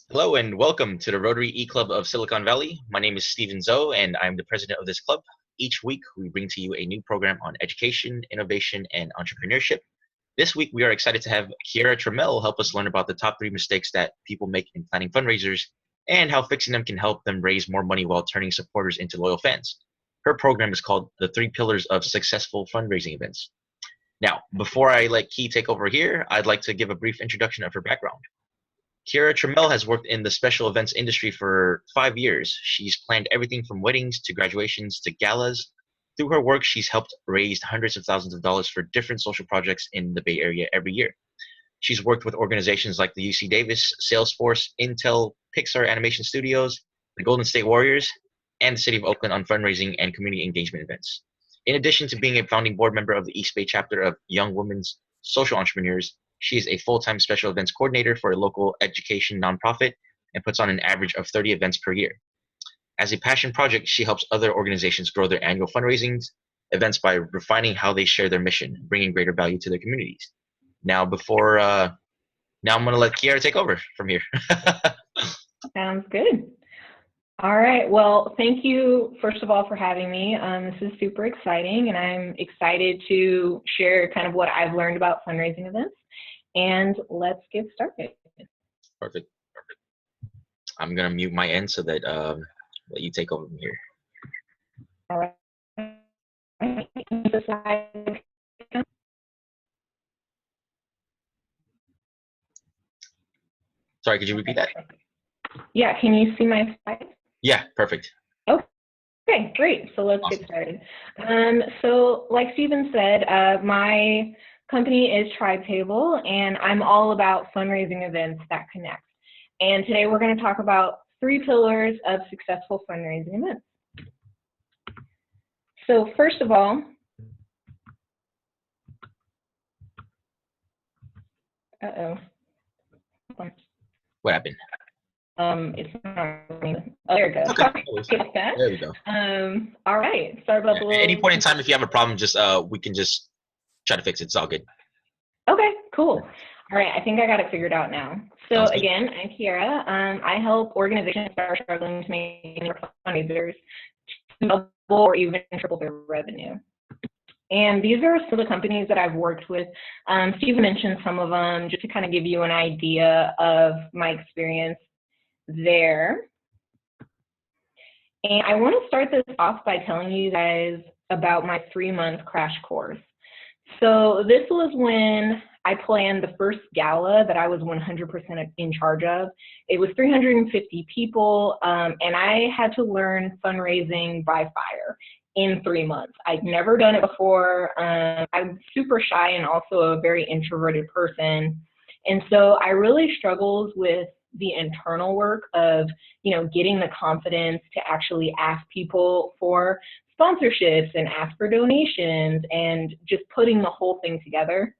Hello and welcome to the Rotary eClub of Silicon Valley. My name is Stephen Zoe and I'm the president of this club. Each week we bring to you a new program on education, innovation, and entrepreneurship. This week we are excited to have Quierra Trammel help us learn about the top 3 mistakes that people make in planning fundraisers and how fixing them can help them raise more money while turning supporters into loyal fans. Her program is called The 3 Pillars of Successful Fundraising Events. Now, before I let Key take over here, I'd like to give a brief introduction of her background. Quierra Trammel has worked in the special events industry for 5 years. She's planned everything from weddings to graduations to galas. Through her work, she's helped raise hundreds of thousands of dollars for different social projects in the Bay Area every year. She's worked with organizations like the UC Davis, Salesforce, Intel, Pixar Animation Studios, the Golden State Warriors, and the City of Oakland on fundraising and community engagement events. In addition to being a founding board member of the East Bay chapter of Young Women's Social Entrepreneurs, she is a full-time special events coordinator for a local education nonprofit and puts on an average of 30 events per year. As a passion project, she helps other organizations grow their annual fundraising events by refining how they share their mission, bringing greater value to their communities. Now, I'm going to let Quierra take over from here. Sounds good. All right. Well, thank you, first of all, for having me. This is super exciting, and I'm excited to share kind of what I've learned about fundraising events. And let's get started. Perfect. I'm going to mute my end so that let you take over from here. All right. Sorry, could you repeat that? Yeah, can you see my slide? Yeah, perfect. Okay, great. So let's get started. So like Stephen said, my company is Tribe Table, and I'm all about fundraising events that connect. And today we're going to talk about 3 pillars of successful fundraising events. So first of all, What happened? It's not. Oh, there it goes. Okay. There we go. All right. Sorry about the little. At any point in time, if you have a problem, just we can just try to fix it. It's all good. Okay, cool. All right, I think I got it figured out now. So again, I'm Quierra. I help organizations that are struggling to make their fundraisers to double or even triple their revenue. And these are some of the companies that I've worked with. Steve mentioned some of them just to kind of give you an idea of my experience there. And I want to start this off by telling you guys about my 3-month crash course. So this was when I planned the first gala that I was 100% in charge of. It was 350 people, and I had to learn fundraising by fire in 3 months. I'd never done it before. I'm super shy and also a very introverted person. And so I really struggled with the internal work of, getting the confidence to actually ask people for sponsorships and ask for donations and just putting the whole thing together.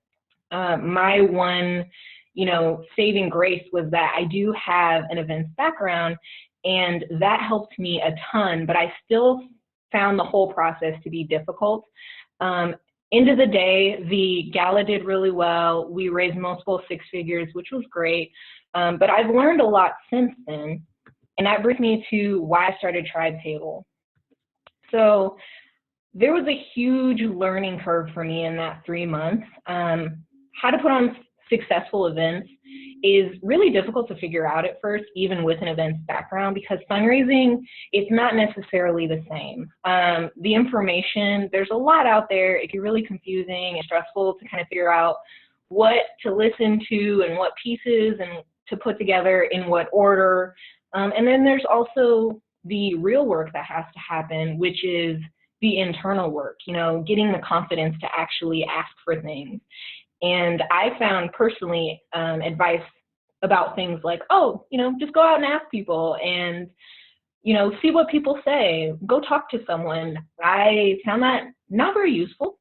My one, saving grace was that I do have an events background, and that helped me a ton, but I still found the whole process to be difficult. End of the day, the gala did really well. We raised multiple 6 figures, which was great. But I've learned a lot since then. And that brings me to why I started Tribe Table. So there was a huge learning curve for me in that 3 months. How to put on successful events is really difficult to figure out at first, even with an events background, because fundraising, it's not necessarily the same. The information, there's a lot out there. It can be really confusing and stressful to kind of figure out what to listen to and what pieces and to put together in what order. And then there's also the real work that has to happen, which is the internal work, getting the confidence to actually ask for things. And I found personally advice about things like, just go out and ask people and, see what people say, go talk to someone. I found that not very useful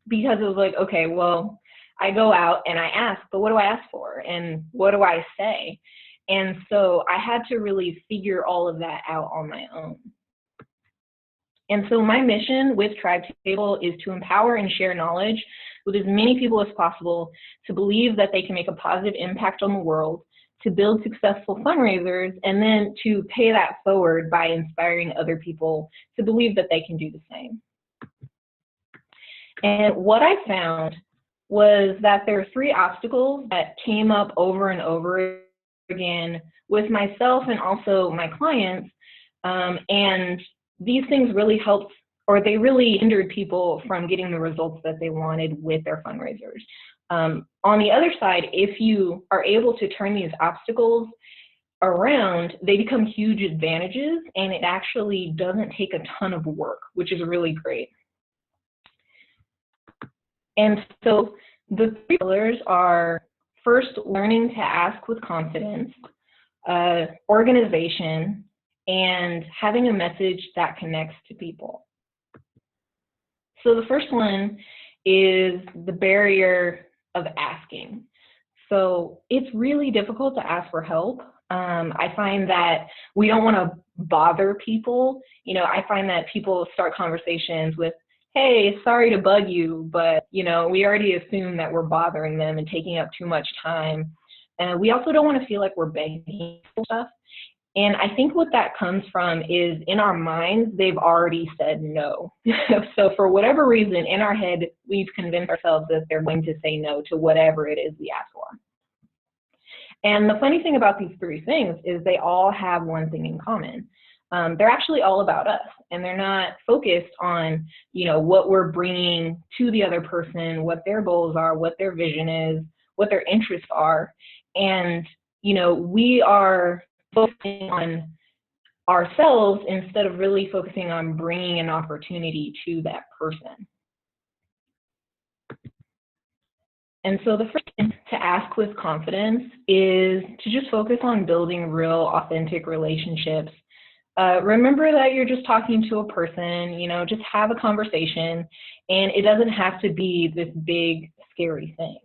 because it was like, okay, well, I go out and I ask, but what do I ask for? And what do I say? And so I had to really figure all of that out on my own. And so my mission with Tribe Table is to empower and share knowledge with as many people as possible to believe that they can make a positive impact on the world to build successful fundraisers, and then to pay that forward by inspiring other people to believe that they can do the same. And what I found was that there are 3 obstacles that came up over and over again with myself and also my clients, and these things really helped, or they really hindered people from getting the results that they wanted with their fundraisers. On the other side, if you are able to turn these obstacles around, they become huge advantages, and it actually doesn't take a ton of work, which is really great. And so the 3 pillars are, first, learning to ask with confidence, organization, and having a message that connects to people. So the first one is the barrier of asking. So it's really difficult to ask for help. I find that we don't want to bother people. You know, I find that people start conversations with, hey, sorry to bug you, but, you know, we already assume that we're bothering them and taking up too much time. And we also don't want to feel like we're begging for stuff. And I think what that comes from is, in our minds, they've already said no. So for whatever reason, in our head, we've convinced ourselves that they're going to say no to whatever it is we ask for. And the funny thing about these 3 things is they all have one thing in common. They're actually all about us, and they're not focused on, you know, what we're bringing to the other person, what their goals are, what their vision is, what their interests are. And, you know, we are focusing on ourselves instead of really focusing on bringing an opportunity to that person. And so the first thing to ask with confidence is to just focus on building real, authentic relationships. Remember that you're just talking to a person, you know, just have a conversation, and it doesn't have to be this big, scary thing.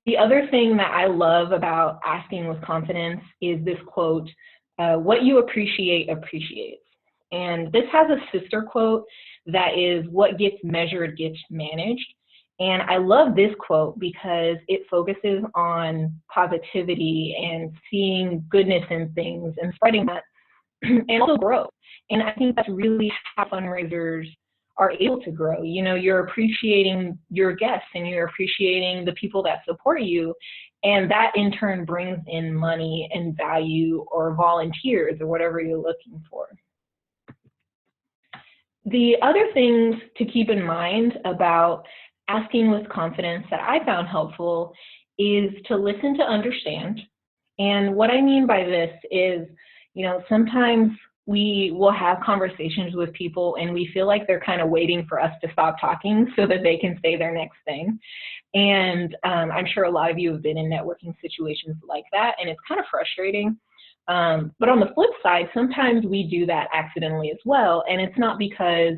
The other thing that I love about asking with confidence is this quote, what you appreciate appreciates. And this has a sister quote that is, what gets measured gets managed. And I love this quote because it focuses on positivity and seeing goodness in things and spreading that, and also growth. And I think that's really how fundraisers are able to grow. You know, you're appreciating your guests and you're appreciating the people that support you, and that in turn brings in money and value or volunteers or whatever you're looking for. The other things to keep in mind about asking with confidence that I found helpful is to listen to understand. And what I mean by this is, you know, sometimes we will have conversations with people and we feel like they're kind of waiting for us to stop talking so that they can say their next thing. And I'm sure a lot of you have been in networking situations like that, and it's kind of frustrating. But on the flip side, sometimes we do that accidentally as well. And it's not because,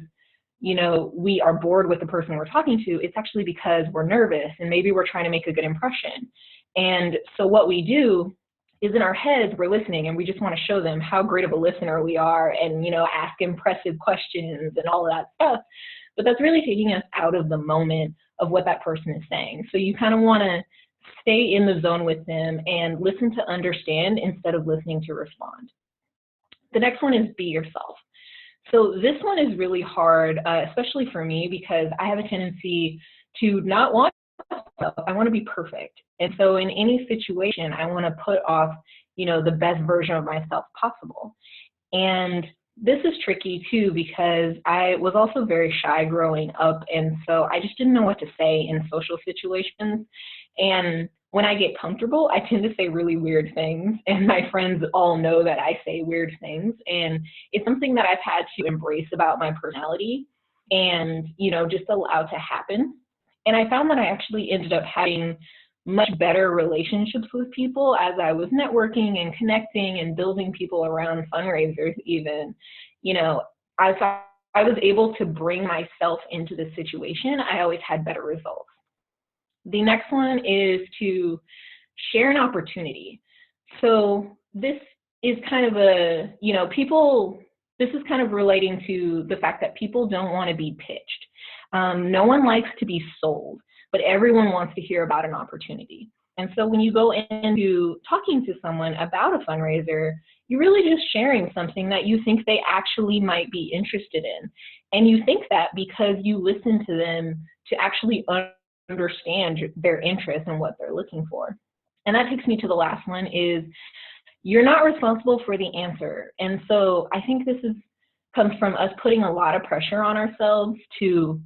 you know, we are bored with the person we're talking to. It's actually because we're nervous and maybe we're trying to make a good impression. And so what we do is, in our heads, we're listening and we just want to show them how great of a listener we are and, you know, ask impressive questions and all of that stuff. But that's really taking us out of the moment of what that person is saying. So you kind of want to stay in the zone with them and listen to understand instead of listening to respond. The next one is be yourself. So this one is really hard, especially for me, because I have a tendency to not want myself. I want to be perfect. And so in any situation, I want to put off, you know, the best version of myself possible. And this is tricky too, because I was also very shy growing up. And so I just didn't know what to say in social situations. And when I get comfortable, I tend to say really weird things, and my friends all know that I say weird things, and it's something that I've had to embrace about my personality and, you know, just allow to happen. And I found that I actually ended up having much better relationships with people as I was networking and connecting and building people around fundraisers even. You know, as I was able to bring myself into the situation, I always had better results. The next one is to share an opportunity. So this is kind of a, you know, this is kind of relating to the fact that people don't want to be pitched. No one likes to be sold, but everyone wants to hear about an opportunity. And so when you go into talking to someone about a fundraiser, you're really just sharing something that you think they actually might be interested in. And you think that because you listen to them to actually understand their interest and what they're looking for. And that takes me to the last one is you're not responsible for the answer. And so I think this comes from us putting a lot of pressure on ourselves to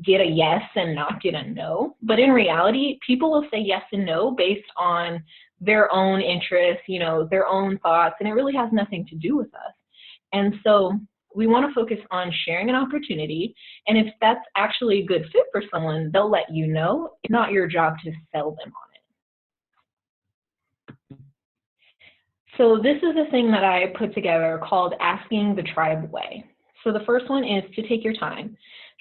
get a yes and not get a no. But in reality, people will say yes and no based on their own interests, their own thoughts, and it really has nothing to do with us. And so we want to focus on sharing an opportunity, and if that's actually a good fit for someone, they'll let you know. It's not your job to sell them on it. So this is a thing that I put together called asking the tribe way. So the first one is to take your time.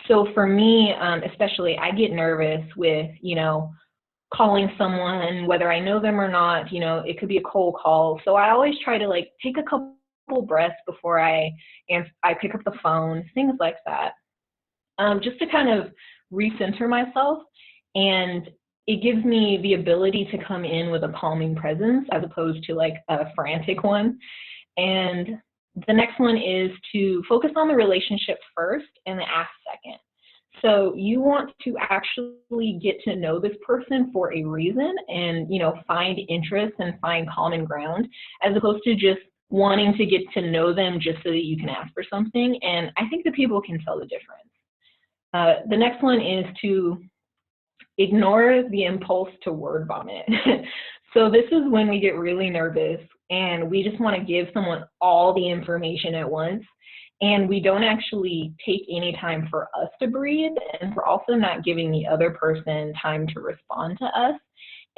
So for me, especially, I get nervous with, calling someone, whether I know them or not, it could be a cold call. So I always try to take a couple breaths before I pick up the phone, things like that, just to kind of recenter myself. And it gives me the ability to come in with a calming presence as opposed to a frantic one. And the next one is to focus on the relationship first and the ask second. So you want to actually get to know this person for a reason and, find interest and find common ground, as opposed to just wanting to get to know them just so that you can ask for something. And I think that people can tell the difference. The next one is to ignore the impulse to word vomit. So this is when we get really nervous and we just want to give someone all the information at once. And we don't actually take any time for us to breathe, and we're also not giving the other person time to respond to us.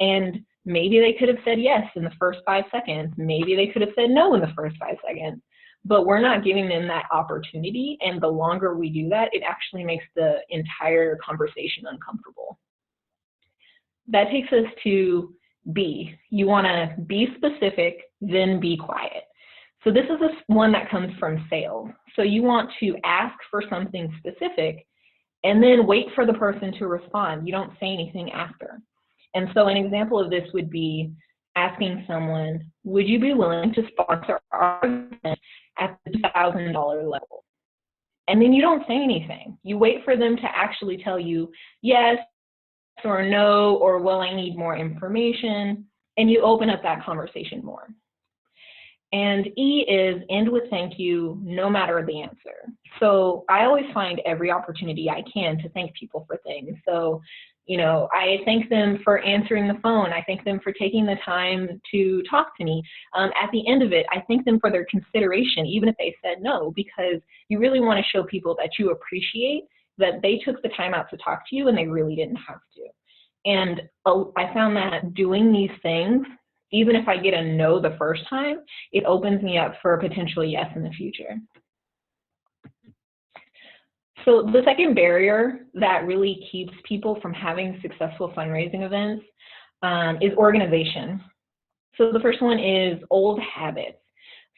And maybe they could have said yes in the first 5 seconds. Maybe they could have said no in the first 5 seconds. But we're not giving them that opportunity. And the longer we do that, it actually makes the entire conversation uncomfortable. That takes us to B. You want to be specific, then be quiet. So this is one that comes from sales. So you want to ask for something specific and then wait for the person to respond. You don't say anything after. And so an example of this would be asking someone, would you be willing to sponsor our event at the $2,000 level? And then you don't say anything. You wait for them to actually tell you yes or no, or well, I need more information, and you open up that conversation more. And E is end with thank you, no matter the answer. So I always find every opportunity I can to thank people for things. So, I thank them for answering the phone. I thank them for taking the time to talk to me. At the end of it, I thank them for their consideration, even if they said no, because you really want to show people that you appreciate that they took the time out to talk to you and they really didn't have to. And I found that doing these things, even if I get a no the first time, it opens me up for a potential yes in the future. So the second barrier that really keeps people from having successful fundraising events is organization. So the first one is old habits.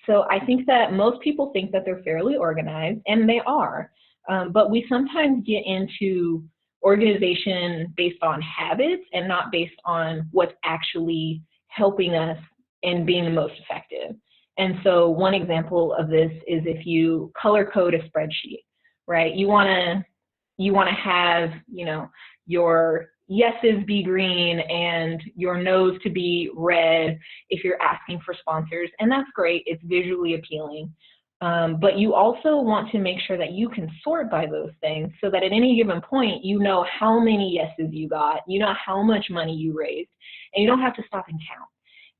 So I think that most people think that they're fairly organized, and they are, but we sometimes get into organization based on habits and not based on what's actually helping us and being the most effective. And so one example of this is if you color code a spreadsheet, right? You want to have, your yeses be green and your nos to be red if you're asking for sponsors, and that's great. It's visually appealing. But you also want to make sure that you can sort by those things so that at any given point, you know how many yeses you got, you know how much money you raised, and you don't have to stop and count.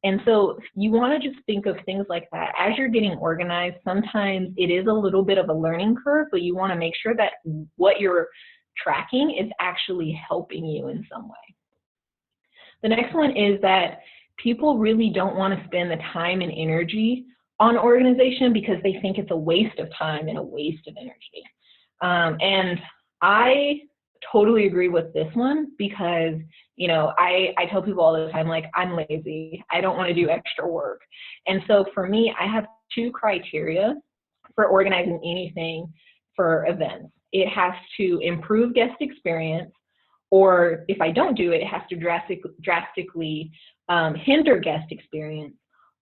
And so you want to just think of things like that. As you're getting organized, sometimes it is a little bit of a learning curve, but you want to make sure that what you're tracking is actually helping you in some way. The next one is that people really don't want to spend the time and energy on organization because they think it's a waste of time and a waste of energy. And I totally agree with this one because, I tell people all the time, I'm lazy. I don't want to do extra work. And so for me, I have 2 criteria for organizing anything for events. It has to improve guest experience, or if I don't do it, it has to drastically hinder guest experience,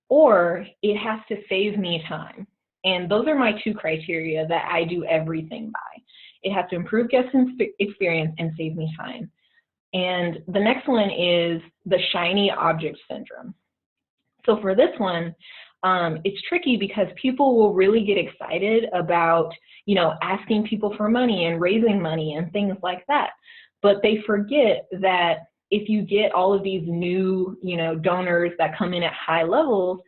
or it has to save me time. And those are my two criteria that I do everything by. It has to improve guest experience and save me time. And the next one is the shiny object syndrome. So for this one, it's tricky because people will really get excited about, asking people for money and raising money and things like that. But they forget that if you get all of these new, donors that come in at high levels,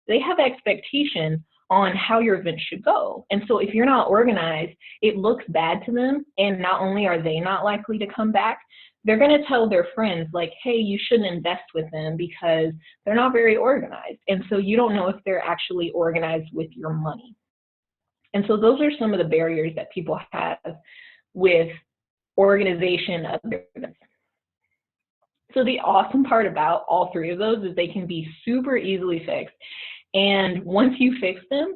they have expectation on how your event should go. And so if you're not organized, it looks bad to them. And not only are they not likely to come back, they're going to tell their friends like, hey, you shouldn't invest with them because they're not very organized. And so you don't know if they're actually organized with your money. And so those are some of the barriers that people have with organization of their events. So the awesome part about all three of those is they can be super easily fixed. And once you fix them,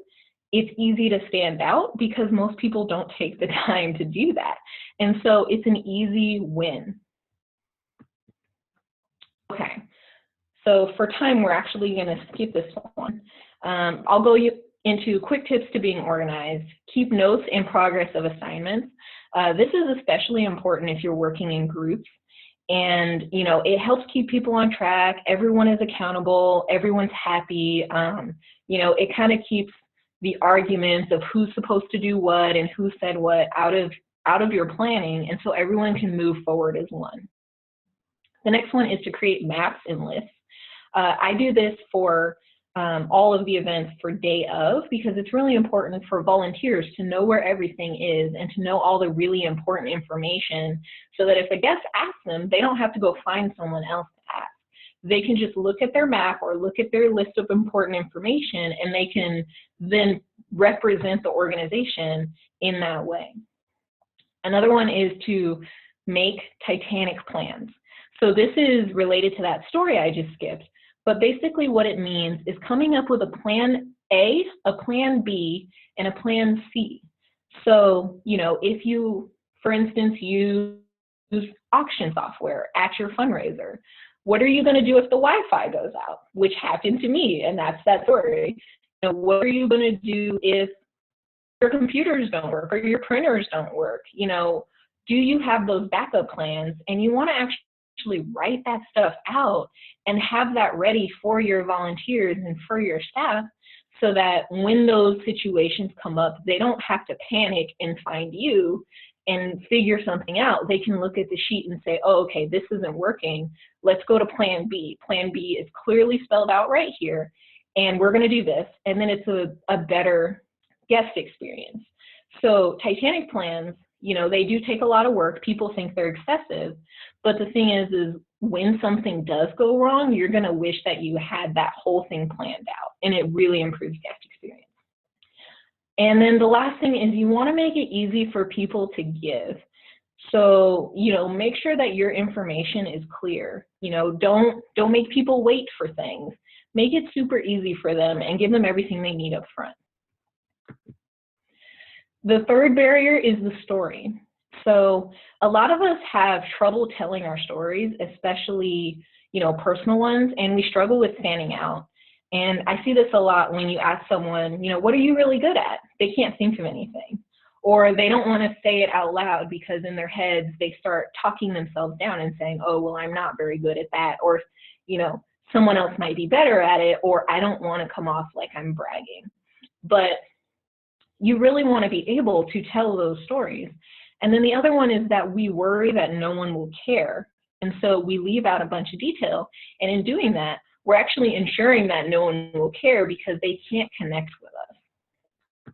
it's easy to stand out because most people don't take the time to do that. And so it's an easy win. Okay, so for time, we're actually going to skip this one. I'll go into quick tips to being organized. Keep notes and progress of assignments. This is especially important if you're working in groups. And, it helps keep people on track. Everyone is accountable. Everyone's happy. It kind of keeps the arguments of who's supposed to do what and who said what out of your planning. And so everyone can move forward as one. The next one is to create maps and lists. I do this for all of the events for day of, because it's really important for volunteers to know where everything is and to know all the really important information so that if a guest asks them, they don't have to go find someone else to ask. They can just look at their map or look at their list of important information, and they can then represent the organization in that way. Another one is to make Titanic plans. So this is related to that story I just skipped. But basically what it means is coming up with a plan A, a plan B, and a plan C. So, if you, for instance, use auction software at your fundraiser, what are you going to do if the Wi-Fi goes out, which happened to me, and that's that story. What are you going to do if your computers don't work or your printers don't work? Do you have those backup plans? And you want to actually write that stuff out and have that ready for your volunteers and for your staff so that when those situations come up, they don't have to panic and find you and figure something out. They can look at the sheet and say, oh, okay, this isn't working. Let's go to plan B. Plan B is clearly spelled out right here, and we're going to do this. And then it's a better guest experience. So Titanic plans, they do take a lot of work. People think they're excessive, but the thing is when something does go wrong, you're going to wish that you had that whole thing planned out, and it really improves guest experience. And then the last thing is you want to make it easy for people to give. So, make sure that your information is clear. Don't make people wait for things. Make it super easy for them and give them everything they need up front. The third barrier is the story. So a lot of us have trouble telling our stories, especially, personal ones, and we struggle with standing out. And I see this a lot when you ask someone, what are you really good at? They can't think of anything. Or they don't want to say it out loud because in their heads, they start talking themselves down and saying, oh, well, I'm not very good at that. Or, someone else might be better at it, or I don't want to come off like I'm bragging. But you really want to be able to tell those stories. And then the other one is that we worry that no one will care. And so we leave out a bunch of detail. And in doing that, we're actually ensuring that no one will care because they can't connect with us.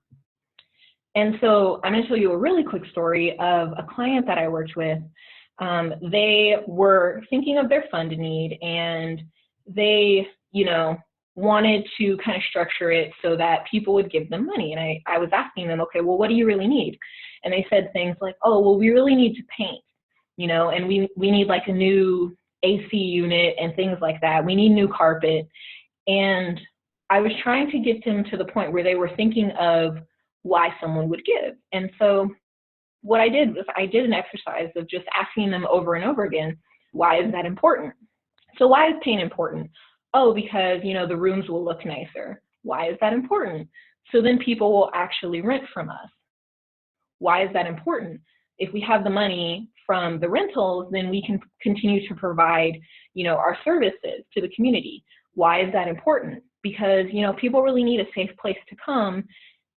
And so I'm going to tell you a really quick story of a client that I worked with. They were thinking of their fund need, and they, wanted to kind of structure it so that people would give them money. And I was asking them, okay, well, what do you really need? And they said things like, oh, well, we really need to paint, and we need like a new AC unit and things like that. We need new carpet. And I was trying to get them to the point where they were thinking of why someone would give. And so what I did was I did an exercise of just asking them over and over again, why is that important? So why is paint important? Oh, because, you know, the rooms will look nicer. Why is that important? So then people will actually rent from us. Why is that important? If we have the money from the rentals, then we can continue to provide, you know, our services to the community. Why is that important? Because, you know, people really need a safe place to come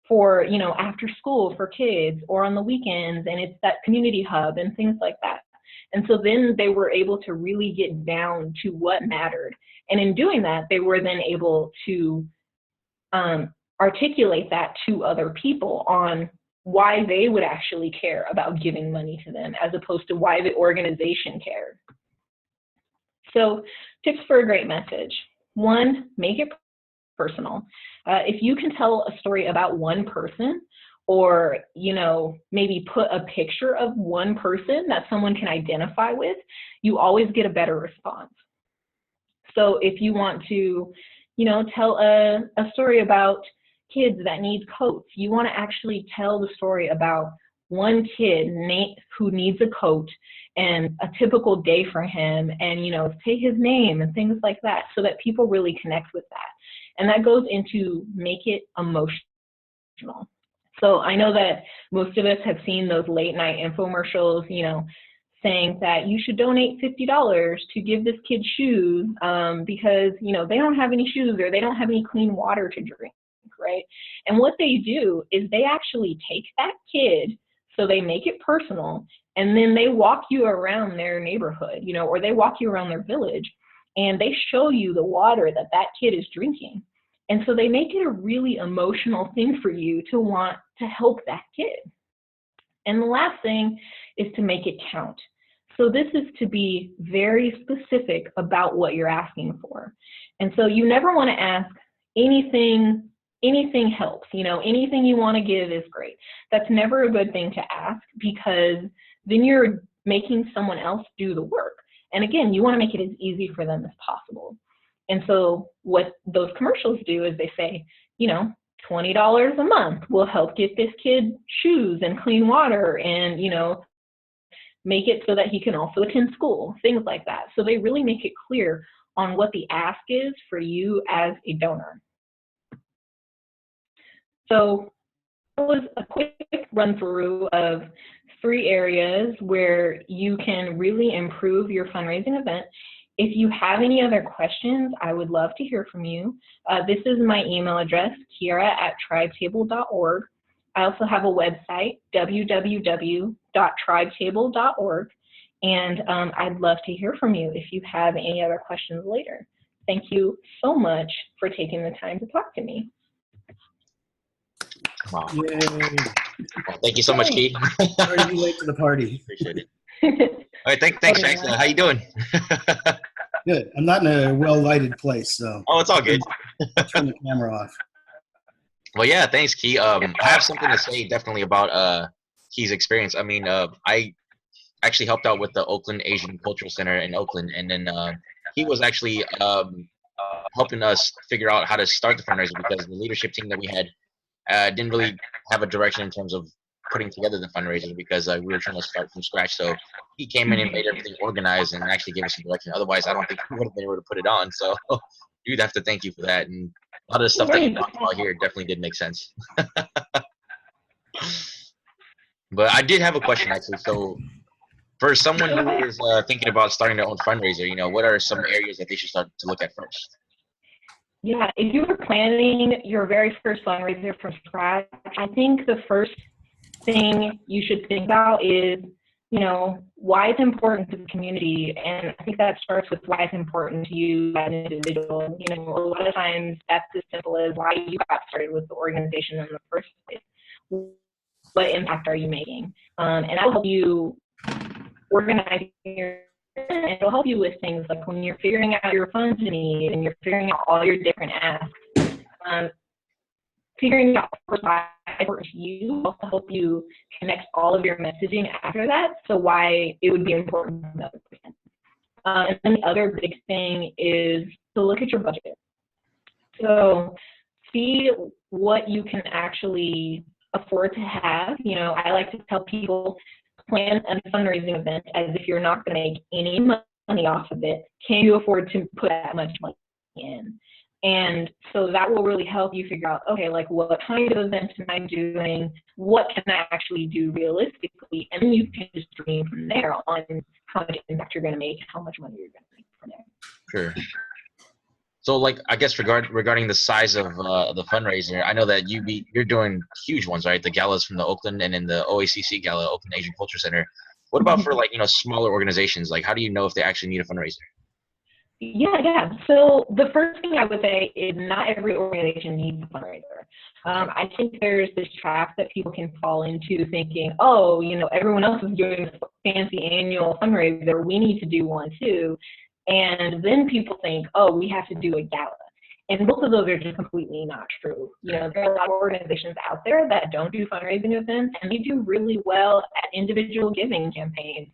for, you know, after school for kids or on the weekends, and it's that community hub and things like that. And so then they were able to really get down to what mattered. And in doing that, they were then able to articulate that to other people on why they would actually care about giving money to them, as opposed to why the organization cared. So tips for a great message. One, make it personal. If you can tell a story about one person, or, you know, maybe put a picture of one person that someone can identify with, you always get a better response. So if you want to, you know, tell a story about kids that need coats, you want to actually tell the story about one kid who needs a coat and a typical day for him, and, you know, say his name and things like that, so that people really connect with that. And that goes into make it emotional. So I know that most of us have seen those late night infomercials, you know, saying that you should donate $50 to give this kid shoes because, you know, they don't have any shoes or they don't have any clean water to drink, right? And what they do is they actually take that kid, so they make it personal, and then they walk you around their neighborhood, you know, or they walk you around their village, and they show you the water that that kid is drinking. And so they make it a really emotional thing for you to want to help that kid. And the last thing is to make it count. So this is to be very specific about what you're asking for. And so you never want to ask anything helps, you know, anything you want to give is great. That's never a good thing to ask, because then you're making someone else do the work. And again, you want to make it as easy for them as possible. And so what those commercials do is they say, you know, $20 a month will help get this kid shoes and clean water, and, you know, make it so that he can also attend school, things like that. So they really make it clear on what the ask is for you as a donor. So that was a quick run through of 3 areas where you can really improve your fundraising event. If you have any other questions, I would love to hear from you. This is my email address, Quierra@tribetable.org. I also have a website, www.tribetable.org, and I'd love to hear from you if you have any other questions later. Thank you so much for taking the time to talk to me. Wow. Well, thank you so much, Key. Sorry to be late to the party. Appreciate it. All right, thanks, Jax. How you doing? Good. I'm not in a well-lighted place, so. Oh, it's all good. I'll turn the camera off. Well, yeah, thanks, Key. I have something to say definitely about Key's experience. I mean, I actually helped out with the Oakland Asian Cultural Center in Oakland, and then he was actually helping us figure out how to start the fundraiser, because the leadership team that we had didn't really have a direction in terms of putting together the fundraiser, because we were trying to start from scratch. So he came in and made everything organized and actually gave us some direction. Otherwise, I don't think we would have been able to put it on. So you'd have to thank you for that. And a lot of the stuff that you talked about here definitely did make sense. But I did have a question, actually. So for someone who is thinking about starting their own fundraiser, you know, what are some areas that they should start to look at first? Yeah, if you were planning your very first fundraiser from scratch, I think the first thing you should think about is, you know, why it's important to the community. And I think that starts with why it's important to you as an individual. You know, a lot of times that's as simple as why you got started with the organization in the first place. What impact are you making? And that'll help you organize your, and it'll help you with things like when you're figuring out your funds need and you're figuring out all your different asks. Figuring out why important to you will also help you connect all of your messaging after that, so why it would be important to another person. And then the other big thing is to look at your budget. So see what you can actually afford to have. You know, I like to tell people, plan a fundraising event as if you're not going to make any money off of it. Can you afford to put that much money in? And so that will really help you figure out, okay, like what kind of event am I doing? What can I actually do realistically? And then you can just dream from there on how much impact you're going to make, how much money you're going to make from there. Sure. So, like, I guess regarding the size of the fundraiser, I know that you're doing huge ones, right? The galas from the Oakland and then the OACC gala, Oakland Asian Culture Center. What about for, like, you know, smaller organizations? Like, how do you know if they actually need a fundraiser? Yeah. So the first thing I would say is not every organization needs a fundraiser. I think there's this trap that people can fall into thinking, oh, you know, everyone else is doing a fancy annual fundraiser, we need to do one too. And then people think, oh, we have to do a gala. And both of those are just completely not true. You know, there are a lot of organizations out there that don't do fundraising events, and they do really well at individual giving campaigns.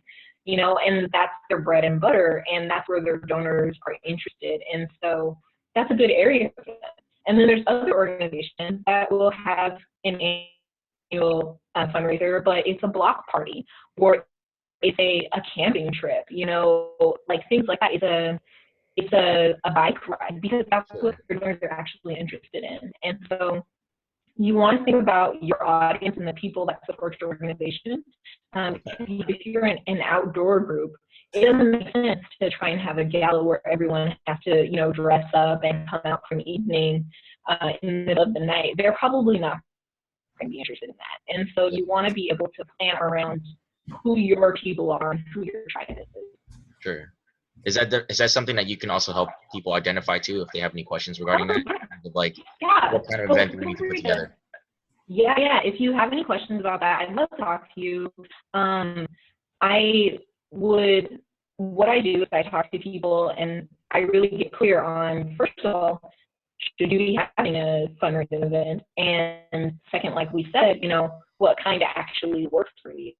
You know, and that's their bread and butter, and that's where their donors are interested. And so that's a good area for them. And then there's other organizations that will have an annual fundraiser, but it's a block party, or it's a camping trip, you know, like things like that. It's a bike ride, because that's what their donors are actually interested in. And so you want to think about your audience and the people that support your organization. If you're an outdoor group, it doesn't make sense to try and have a gala where everyone has to, you know, dress up and come out from evening in the middle of the night. They're probably not going to be interested in that. And so you want to be able to plan around who your people are and who your tribe is. Sure. Is that something that you can also help people identify too, if they have any questions regarding that? Like, what kind of event do we need to put together? Yeah. If you have any questions about that, I'd love to talk to you. What I do is I talk to people, and I really get clear on, first of all, should you be having a fundraising event? And second, like we said, you know, what kind of actually works for you?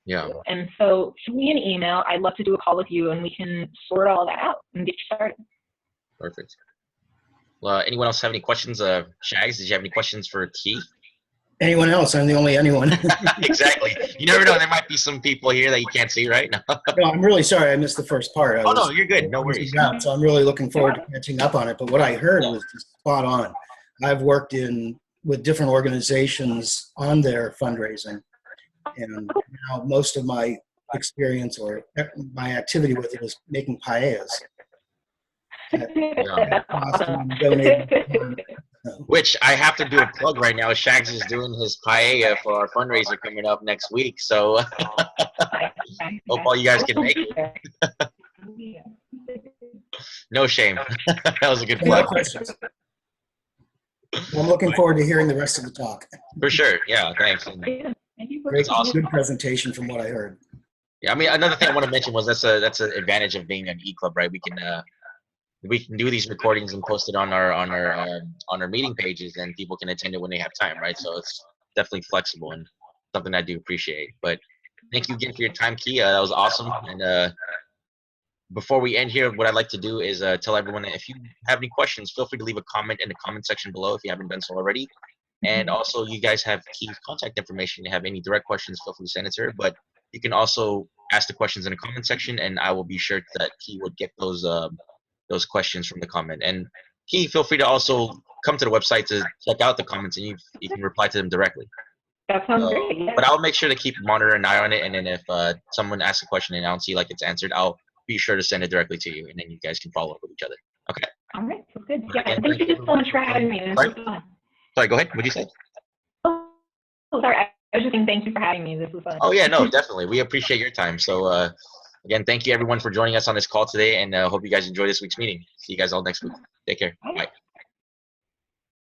Yeah. And so shoot me an email. I'd love to do a call with you, and we can sort all that out and get you started. Perfect. Well, anyone else have any questions? Shags, did you have any questions for Key? Anyone else? I'm the only anyone. Exactly. You never know. There might be some people here that you can't see, right? No, I'm really sorry I missed the first part. No, you're good. No worries. So I'm really looking forward to catching up on it. But what I heard was just spot on. I've worked with different organizations on their fundraising. And now most of my experience or my activity with it is making paellas. Which I have to do a plug right now. Shags is doing his paella for our fundraiser coming up next week. So hope all you guys can make it. No shame. That was a good plug. I'm looking forward to hearing the rest of the talk. For sure. Yeah, thanks. Great, awesome. Good presentation from what I heard. Yeah, I mean, another thing I want to mention was that's an advantage of being an eClub, right? We can do these recordings and post it on our meeting pages, and people can attend it when they have time, right? So it's definitely flexible and something I do appreciate. But thank you again for your time, Kia. That was awesome. And before we end here, what I'd like to do is tell everyone that if you have any questions, feel free to leave a comment in the comment section below if you haven't done so already. And also, you guys have Key's contact information. If you have any direct questions, feel free to send it to her. But you can also ask the questions in the comment section, and I will be sure that Key would get those questions from the comment. And Key, feel free to also come to the website to check out the comments, and you can reply to them directly. That sounds great. Yeah. But I'll make sure to monitor an eye on it, and then if someone asks a question and I don't see like it's answered, I'll be sure to send it directly to you, and then you guys can follow up with each other. Okay. All right. So good. Yeah. Thank you so much for having me. This was fun. Sorry, go ahead. What did you say? Oh, sorry. I was just saying thank you for having me. This was fun. Oh, yeah, no, definitely. We appreciate your time. So, again, thank you, everyone, for joining us on this call today, and hope you guys enjoy this week's meeting. See you guys all next week. Take care. Bye.